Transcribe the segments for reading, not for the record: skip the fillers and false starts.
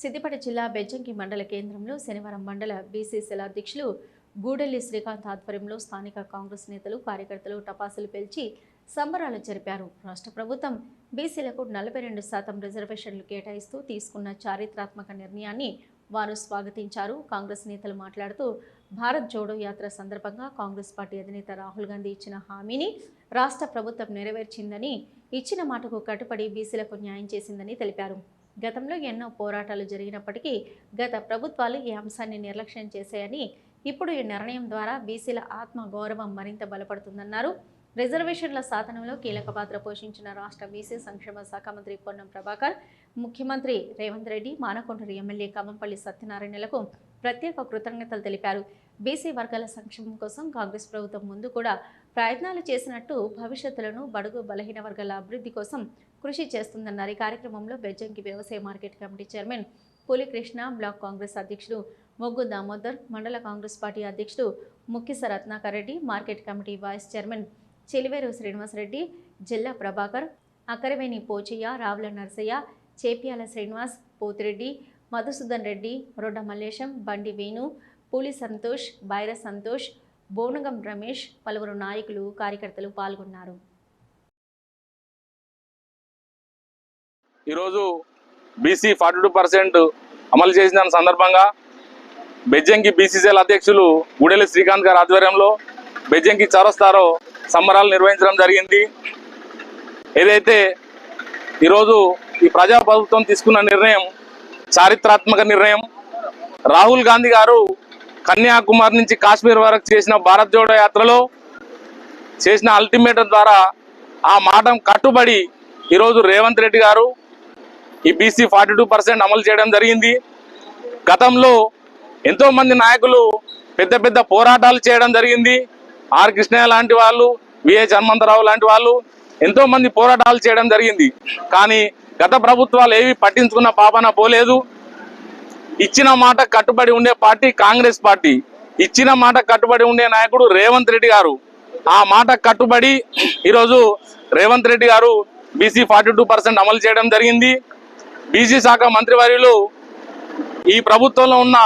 సిద్దిపేట జిల్లా బెజ్జంకి మండల కేంద్రంలో శనివారం మండల బీసీసీల అధ్యక్షులు గూడెల్లి శ్రీకాంత్ ఆధ్వర్యంలో స్థానిక కాంగ్రెస్ నేతలు కార్యకర్తలు టపాసులు పేల్చి సంబరాలు జరిపారు. రాష్ట్ర ప్రభుత్వం బీసీలకు 42% రిజర్వేషన్లు కేటాయిస్తూ తీసుకున్న చారిత్రాత్మక నిర్ణయాన్ని వారు స్వాగతించారు. కాంగ్రెస్ నేతలు మాట్లాడుతూ భారత్ జోడో యాత్ర సందర్భంగా కాంగ్రెస్ పార్టీ అధినేత రాహుల్ గాంధీ ఇచ్చిన హామీని రాష్ట్ర ప్రభుత్వం నెరవేర్చిందని, ఇచ్చిన మాటకు కట్టుబడి బీసీలకు న్యాయం చేసిందని తెలిపారు. గతంలో ఎన్నో పోరాటాలు జరిగినప్పటికీ గత ప్రభుత్వాలు ఈ అంశాన్ని నిర్లక్ష్యం చేశాయని, ఇప్పుడు ఈ నిర్ణయం ద్వారా బీసీల ఆత్మ గౌరవం మరింత బలపడుతుందన్నారు. రిజర్వేషన్ల సాధనలో కీలక పాత్ర పోషించిన రాష్ట్ర బీసీ సంక్షేమ శాఖ మంత్రి పొన్నం ప్రభాకర్, ముఖ్యమంత్రి రేవంత్ రెడ్డి, మానకొండూరు ఎమ్మెల్యే కవంపల్లి సత్యనారాయణలకు ప్రత్యేక కృతజ్ఞతలు తెలిపారు. బీసీ వర్గాల సంక్షేమం కోసం కాంగ్రెస్ ప్రభుత్వం ముందు కూడా ప్రయత్నాలు చేసినట్టు, భవిష్యత్తులను బడుగు బలహీన వర్గాల అభివృద్ధి కోసం కృషి చేస్తుందన్నారు. ఈ కార్యక్రమంలో బెజ్జంకి వ్యవసాయ market committee chairman Pulikrishna, block Congress అధ్యక్షుడు మొగ్గు దామోదర్, మండల కాంగ్రెస్ పార్టీ అధ్యక్షుడు Mukkisa Ratnakar Reddy, market committee vice chairman Cheliveru Srinivasa Reddy, Jilla Prabhakar, అకరవేణి Pochaiah, Ravula Narasayya, చేపియాల Srinivas, Pothireddy, Madhusudan Reddy, Rodda Mallesham, బండి వేణు, పూలి సంతోష్, బైర సంతోష్, బోనగం రమేష్, పలువురు నాయకులు కార్యకర్తలు పాల్గొన్నారు. ఈరోజు బీసీ 42% అమలు చేసిన సందర్భంగా బెజ్జంకి బీసీసీఎల్ అధ్యక్షులు గూడెల్లి శ్రీకాంత్ గారి ఆధ్వర్యంలో బెజ్జంకి చౌరస్తాలో సంబరాలు నిర్వహించడం జరిగింది. ఏదైతే ఈరోజు ఈ ప్రజా ప్రభుత్వం తీసుకున్న నిర్ణయం చారిత్రాత్మక నిర్ణయం. రాహుల్ గాంధీ గారు కన్యాకుమారి నుంచి కాశ్మీర్ వరకు చేసిన భారత్ జోడో యాత్రలో చేసిన అల్టిమేటం ద్వారా ఆ మాట కట్టుబడి ఈరోజు రేవంత్ రెడ్డి గారు ఈ బీసీ 42% అమలు చేయడం జరిగింది. గతంలో ఎంతోమంది నాయకులు పెద్ద పెద్ద పోరాటాలు చేయడం జరిగింది. ఆర్ కృష్ణయ్య లాంటి వాళ్ళు, విహెచ్ హనుమంతరావు లాంటి వాళ్ళు ఎంతోమంది పోరాటాలు చేయడం జరిగింది. కానీ గత ప్రభుత్వాలు ఏవి పట్టించుకున్న పాపన పోలేదు. ఇచ్చిన మాట కట్టుబడి ఉండే పార్టీ కాంగ్రెస్ పార్టీ, ఇచ్చిన మాట కట్టుబడి ఉండే నాయకుడు రేవంత్ రెడ్డి గారు. ఆ మాట కట్టుబడి ఈరోజు రేవంత్ రెడ్డి గారు బీసీ 42% అమలు చేయడం జరిగింది. బీసీ శాఖ మంత్రివర్యులు ఈ ప్రభుత్వంలో ఉన్న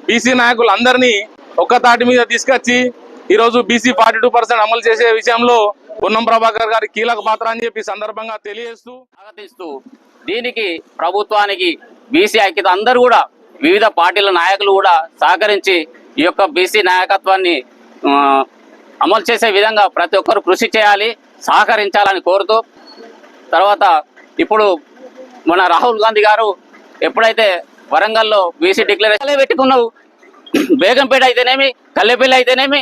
బీసీ నాయకులందరినీ ఒక్క తాటి మీద తీసుకొచ్చి ఈరోజు బీసీ 42% అమలు చేసే విషయంలో పొన్నం ప్రభాకర్ గారి కీలక పాత్ర అని చెప్పి సందర్భంగా తెలియజేస్తూ దీనికి ప్రభుత్వానికి బీసీ ఐక్యత అందరూ కూడా వివిధ పార్టీల నాయకులు కూడా సహకరించి ఈ యొక్క బీసీ నాయకత్వాన్ని అమలు చేసే విధంగా ప్రతి ఒక్కరు కృషి చేయాలి, సహకరించాలని కోరుతూ, తర్వాత ఇప్పుడు మన రాహుల్ గాంధీ గారు ఎప్పుడైతే వరంగల్లో బీసీ డిక్లరేషన్ పెట్టుకున్నావు, బేగంపేట అయితేనేమి, కల్లెపల్లి అయితేనేమి,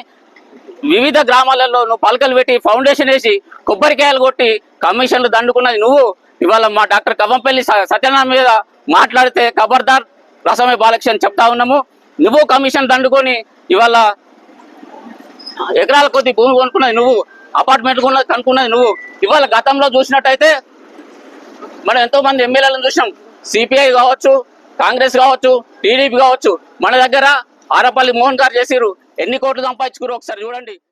వివిధ గ్రామాలలో నువ్వు పలకలు పెట్టి ఫౌండేషన్ వేసి కొబ్బరికాయలు కొట్టి కమిషన్లు దండుకున్నది నువ్వు. ఇవాళ మా డాక్టర్ కవంపల్లి సత్యనారాయణ మీద మాట్లాడితే ఖబర్దార్ రసమే బాలకృష్ణ చెప్తా ఉన్నాము. నువ్వు కమిషన్ దండుకొని ఇవాళ ఎకరాల కొద్ది భూమి కొనుక్కున్నది నువ్వు, అపార్ట్మెంట్ కనుక్కున్నది నువ్వు. ఇవాళ గతంలో చూసినట్టయితే మనం ఎంతో మంది ఎమ్మెల్యేలను చూసినాం. సిపిఐ కావచ్చు, కాంగ్రెస్ కావచ్చు, టీడీపీ కావచ్చు. మన దగ్గర ఆరపల్లి మోహన్ గారు చేసిరు, ఎన్ని కోట్లు సంపాదించుకురు ఒకసారి చూడండి.